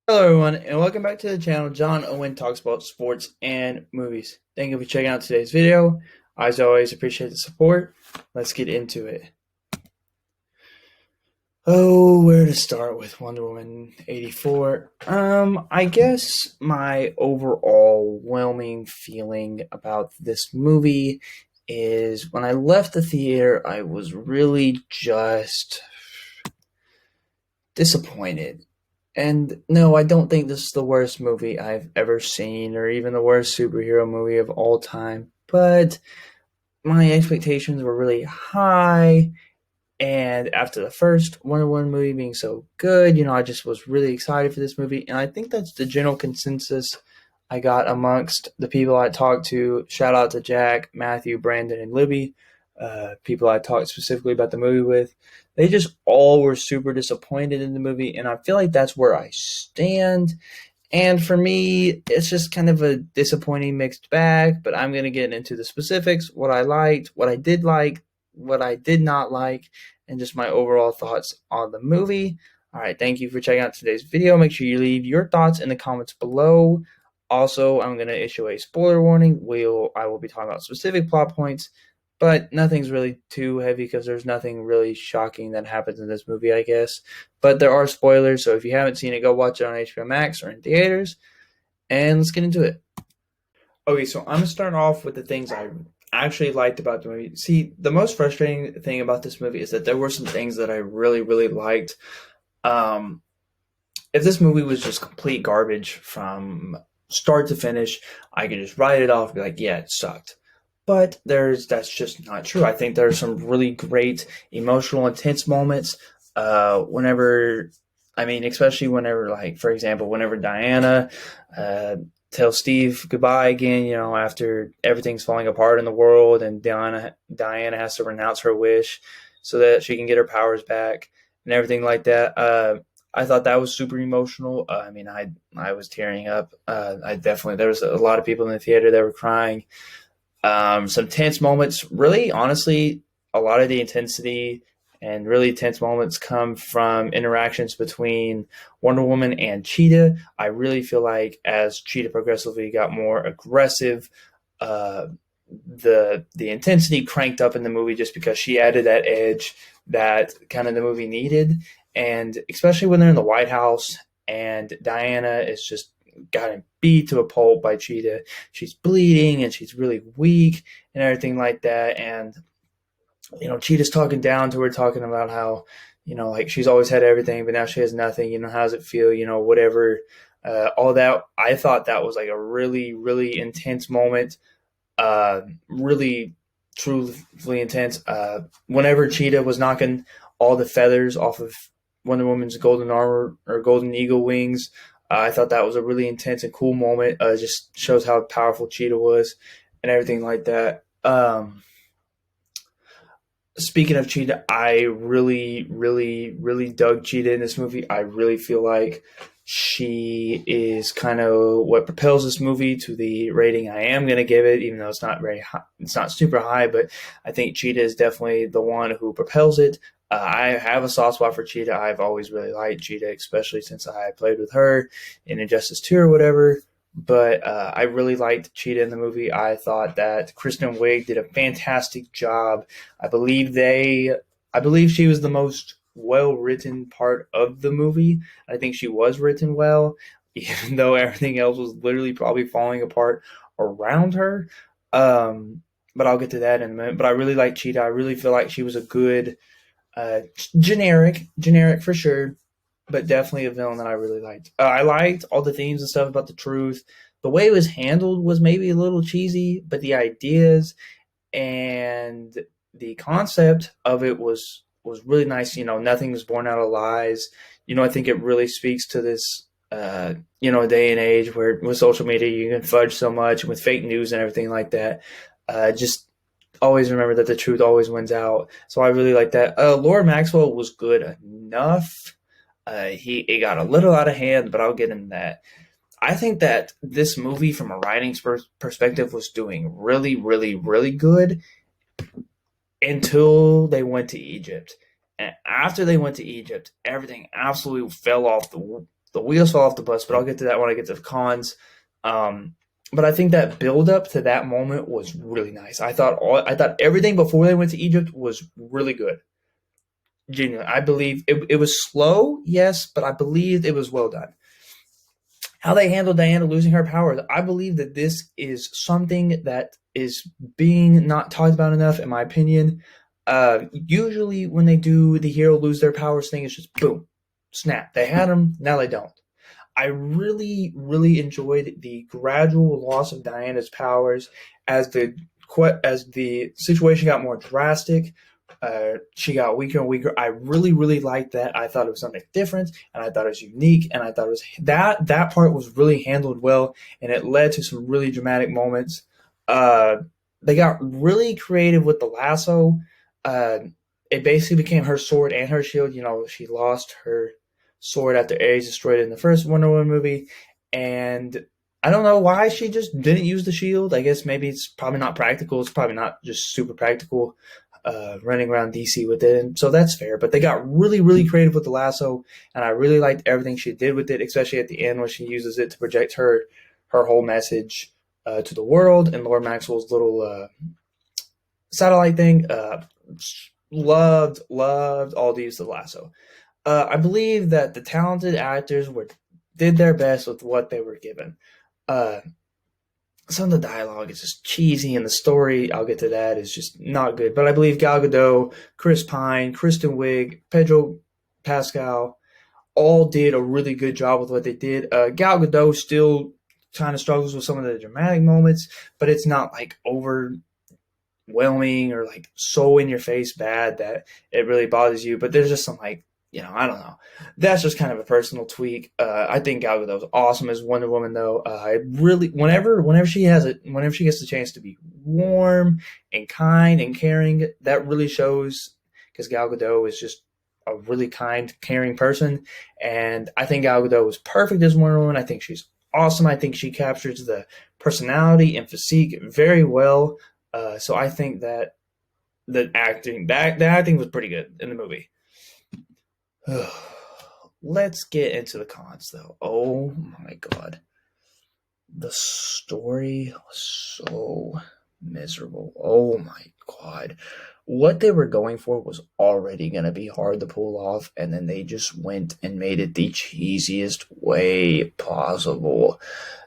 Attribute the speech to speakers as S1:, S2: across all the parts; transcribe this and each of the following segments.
S1: Hello, everyone, and welcome back to the channel. John Owen talks about sports and movies. Thank you for checking out today's video. As always, appreciate the support. Let's get into it. Oh, where to start with Wonder Woman 84? I guess my overwhelming feeling about this movie is when I left the theater, I was really just disappointed. And no, I don't think this is the worst movie I've ever seen, or even the worst superhero movie of all time. But my expectations were really high, and after the first Wonder Woman movie being so good, I just was really excited for this movie. And I think that's the general consensus I got amongst the people I talked to. Shout out to Jack, Matthew, Brandon, and Libby, people I talked specifically about the movie with. They just all were super disappointed in the movie, and I feel like that's where I stand. And for me, it's just kind of a disappointing mixed bag, but I'm going to get into the specifics, what I liked, what I did like, what I did not like, and just my overall thoughts on the movie. All right, thank you for checking out today's video. Make sure you leave your thoughts in the comments below. Also, I'm going to issue a spoiler warning. I will be talking about specific plot points, but nothing's really too heavy because there's nothing really shocking that happens in this movie, I guess. But there are spoilers, so if you haven't seen it, go watch it on HBO Max or in theaters. And let's get into it. Okay, so I'm going to start off with the things I actually liked about the movie. See, the most frustrating thing about this movie is that there were some things that I really, really liked. Um, if this movie was just complete garbage from start to finish, I could just write it off and be like, yeah, it sucked. But that's just not true. I think there's some really great emotional, intense moments. Especially whenever, like, for example, whenever Diana tells Steve goodbye again, after everything's falling apart in the world, and Diana has to renounce her wish so that she can get her powers back and everything like that. I thought that was super emotional. I was tearing up. There was a lot of people in the theater that were crying. Some tense moments. Really, honestly, a lot of the intensity and really tense moments come from interactions between Wonder Woman and Cheetah. I really feel like as Cheetah progressively got more aggressive, the intensity cranked up in the movie just because she added that edge that kind of the movie needed. And especially when they're in the White House and Diana is just gotten beat to a pulp by Cheetah. She's bleeding and she's really weak and everything like that. And, Cheetah's talking down to her, talking about how, like she's always had everything, but now she has nothing. How does it feel? Whatever. All that. I thought that was like a really, really intense moment. Really, truly intense. Whenever Cheetah was knocking all the feathers off of Wonder Woman's golden armor or golden eagle wings, I thought that was a really intense and cool moment. Just shows how powerful Cheetah was and everything like that. Speaking of Cheetah, I really, really, really dug Cheetah in this movie. I really feel like she is kind of what propels this movie to the rating I am going to give it, even though it's not very high, it's not super high, but I think Cheetah is definitely the one who propels it. I have a soft spot for Cheetah. I've always really liked Cheetah, especially since I played with her in Injustice 2 or whatever. But I really liked Cheetah in the movie. I thought that Kristen Wiig did a fantastic job. I believe she was the most well-written part of the movie. I think she was written well, even though everything else was literally probably falling apart around her. But I'll get to that in a minute. But I really like Cheetah. I really feel like she was a good generic for sure, but definitely a villain that I really liked. I liked all the themes and stuff about the truth. The way it was handled was maybe a little cheesy, but the ideas and the concept of it was really nice. Nothing was born out of lies. I think it really speaks to this day and age where with social media you can fudge so much, and with fake news and everything like that. Just always remember that the truth always wins out. So I really like that. Laura Maxwell was good enough. It got a little out of hand, but I'll get into that. I think that this movie, from a writing perspective, was doing really, really, really good until they went to Egypt. And after they went to Egypt, everything absolutely fell off the wheels fall off the bus, but I'll get to that when I get to the cons. Um, but I think that build up to that moment was really nice. I thought everything before they went to Egypt was really good. Genuinely, I believe it was slow, yes, but I believed it was well done. How they handled Diana losing her powers, I believe that this is something that is being not talked about enough, in my opinion. Usually, when they do the hero lose their powers thing, it's just boom, snap. They had them, now they don't. I really, really enjoyed the gradual loss of Diana's powers as the situation got more drastic. She got weaker and weaker. I really, really liked that. I thought it was something different, and I thought it was unique, and I thought it was that part was really handled well, and it led to some really dramatic moments. Uh, they got really creative with the lasso. Uh, it basically became her sword and her shield. You know, she lost her sword after Ares destroyed it in the first Wonder Woman movie, and I don't know why she just didn't use the shield. I guess maybe it's probably not practical. It's probably not just super practical running around DC with it. And so that's fair. But they got really, really creative with the lasso, and I really liked everything she did with it, especially at the end when she uses it to project her whole message to the world and Lord Maxwell's little satellite thing. Loved all the use of the lasso. I believe that the talented actors did their best with what they were given. Uh, some of the dialogue is just cheesy, and the story, I'll get to that, is just not good. But I believe Gal Gadot, Chris Pine, Kristen Wiig, Pedro Pascal all did a really good job with what they did. Gal Gadot still kind of struggles with some of the dramatic moments, but it's not like overwhelming or like so in your face bad that it really bothers you. But there's just some like, I don't know. That's just kind of a personal tweak. I think Gal Gadot's awesome as Wonder Woman, though. I really, whenever she gets the chance to be warm and kind and caring, that really shows, because Gal Gadot is just a really kind, caring person, and I think Gal Gadot was perfect as Wonder Woman. I think she's awesome. I think she captures the personality and physique very well. So I think that the acting was pretty good in the movie. Let's get into the cons, though. Oh my god. The story was so miserable. Oh my god. What they were going for was already going to be hard to pull off, and then they just went and made it the cheesiest way possible.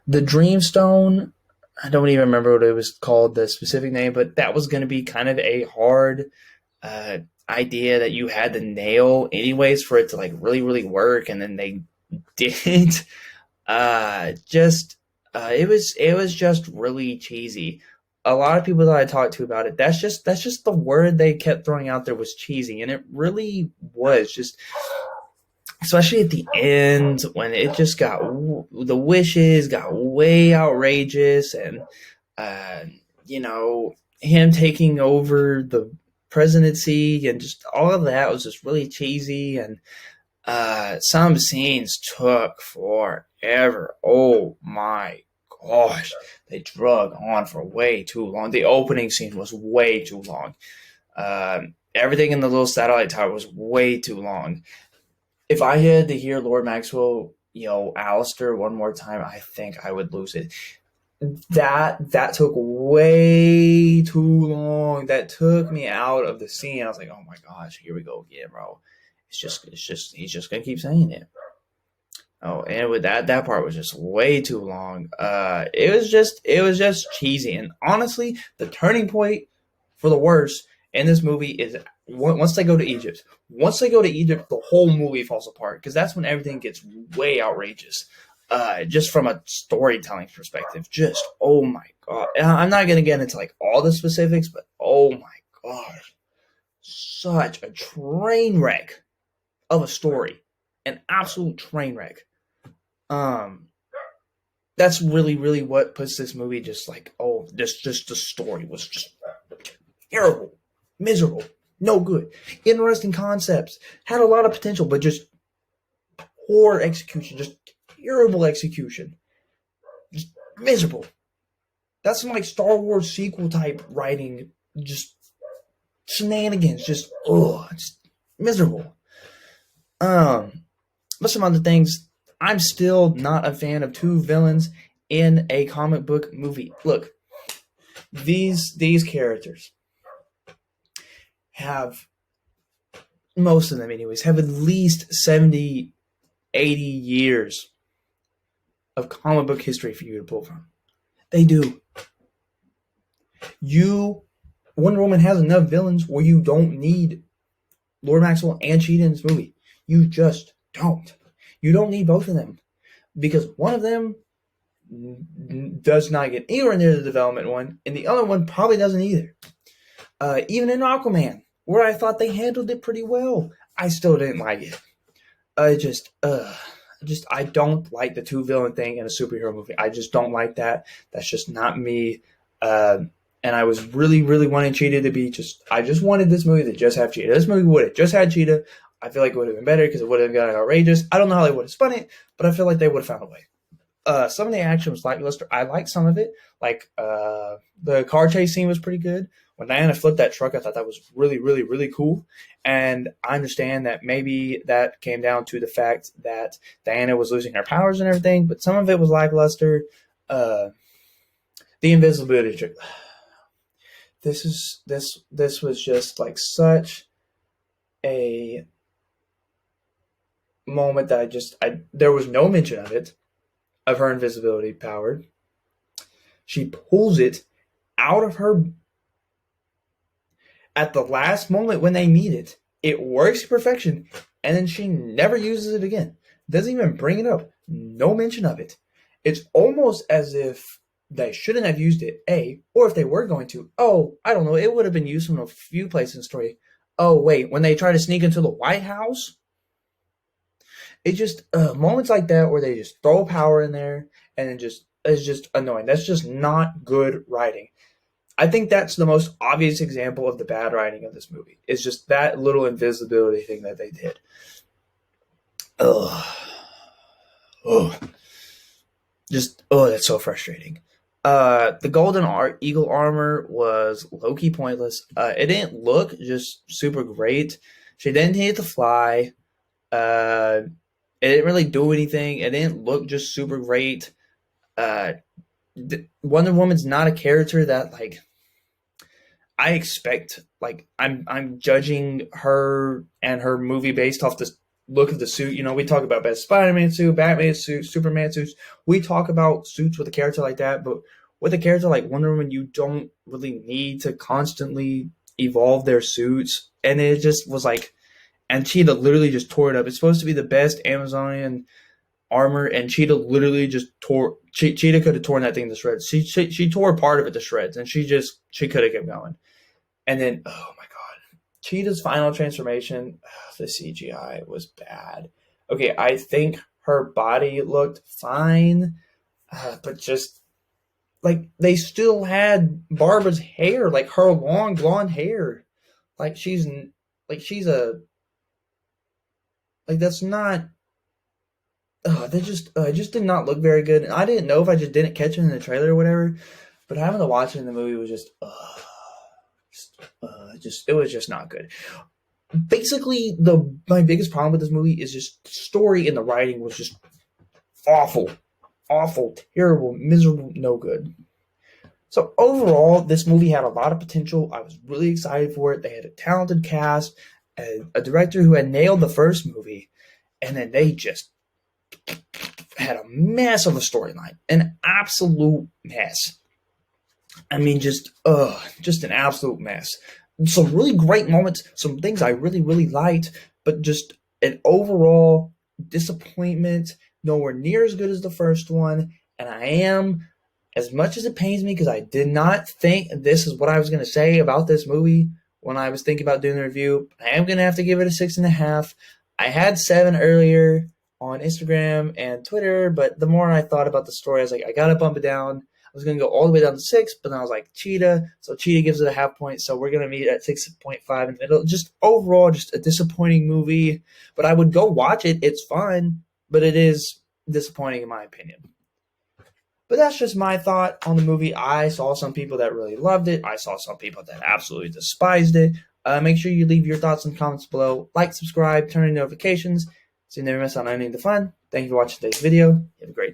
S1: The Dreamstone, I don't even remember what it was called, the specific name, but that was going to be kind of a hard idea that you had to nail anyways for it to like really, really work, and then they didn't. It was just really cheesy. A lot of people that I talked to about it, that's just the word they kept throwing out there, was cheesy, and it really was, just especially at the end when it just got, the wishes got way outrageous, and him taking over the presidency and just all of that was just really cheesy, and some scenes took forever. Oh my gosh, they drug on for way too long. The opening scene was way too long. Everything in the little satellite tower was way too long. If I had to hear Lord Maxwell yell Alistair one more time, I think I would lose it. That took way too long. That took me out of the scene. I was like, oh my gosh, here we go again, bro. He's just gonna keep saying it. Oh, and with that part was just way too long. It was just cheesy. And honestly, the turning point for the worst in this movie is once they go to Egypt. Once they go to Egypt, the whole movie falls apart, because that's when everything gets way outrageous. Just from a storytelling perspective, just, oh my god. And I'm not going to get into like all the specifics, but oh my gosh, such a train wreck of a story, an absolute train wreck. That's really, really what puts this movie just like, just the story was just terrible, miserable, no good. Interesting concepts, had a lot of potential, but just poor execution, just terrible execution. Just miserable. That's some like Star Wars sequel type writing. Just shenanigans. Just miserable. But some other things I'm still not a fan of two villains in a comic book movie. Look, these characters have, most of them anyways, have at least 70, 80 years of comic book history for you to pull from. They do. Wonder Woman has enough villains where you don't need Lord Maxwell and Cheetah in this movie. You just don't. You don't need both of them because one of them does not get anywhere near the development one, and the other one probably doesn't either. Even in Aquaman, where I thought they handled it pretty well, I still didn't like it. I don't like the two villain thing in a superhero movie. I just don't like that. That's just not me. And I was really, really wanting Cheetah to be I just wanted this movie to just have Cheetah. This movie would have just had Cheetah. I feel like it would have been better because it would have gotten outrageous. I don't know how they would have spun it, but I feel like they would have found a way. Some of the action was lackluster. I liked some of it. Like the car chase scene was pretty good. When Diana flipped that truck, I thought that was really, really, really cool. And I understand that maybe that came down to the fact that Diana was losing her powers and everything, but some of it was lackluster. The invisibility trick. This was just like such a moment that there was no mention of it, of her invisibility power. She pulls it out of her at the last moment when they meet it. It works to perfection, and then she never uses it again. Doesn't even bring it up. No mention of it. It's almost as if they shouldn't have used it, or if they were going to, I don't know, it would have been used in a few places in the story. Oh, wait, when they try to sneak into the White House? It just, moments like that where they just throw power in there, and it's just annoying. That's just not good writing. I think that's the most obvious example of the bad writing of this movie. It's just that little invisibility thing that they did. That's so frustrating. The golden eagle armor was low-key pointless. It didn't look just super great. She didn't need to fly. It didn't really do anything. It didn't look just super great. Wonder Woman's not a character that I expect. I'm judging her and her movie based off the look of the suit. We talk about best Spider-Man suit, Batman suit, Superman suits. We talk about suits with a character like that, but with a character like Wonder Woman, you don't really need to constantly evolve their suits. And it just was and Cheetah literally just tore it up. It's supposed to be the best Amazonian armor, and Cheetah literally just tore. Cheetah could have torn that thing to shreds. She tore part of it to shreds, and she could have kept going. And then, oh my god, Cheetah's final transformation, the CGI was bad. Okay, I think her body looked fine, but just they still had Barbara's hair, her long blonde hair, that's not. They just it just did not look very good. And I didn't know if I just didn't catch it in the trailer or whatever, but having to watch it in the movie was it was just not good. Basically, my biggest problem with this movie is just the story and the writing was just awful, terrible, miserable, no good. So overall, this movie had a lot of potential. I was really excited for it. They had a talented cast, a director who had nailed the first movie, and then they just had a mess of a storyline, an absolute mess. I mean, just an absolute mess. Some really great moments, some things I really, really liked, but just an overall disappointment, nowhere near as good as the first one. And I am, as much as it pains me, because I did not think this is what I was going to say about this movie when I was thinking about doing the review, I am going to have to give it a 6.5. I had 7 earlier on Instagram and Twitter, but the more I thought about the story, I was like, I gotta bump it down. I was gonna go all the way down to 6, but then I was like, Cheetah, so Cheetah gives it a half point, so we're gonna meet at 6.5 in the middle. Just overall, just a disappointing movie, but I would go watch it. It's fun, but it is disappointing in my opinion. But that's just my thought on the movie. I saw some people that really loved it. I saw some people that absolutely despised it. Make sure you leave your thoughts in the comments below. Like, subscribe, turn on notifications so you never miss out on any of the fun. Thank you for watching today's video. Have a great day.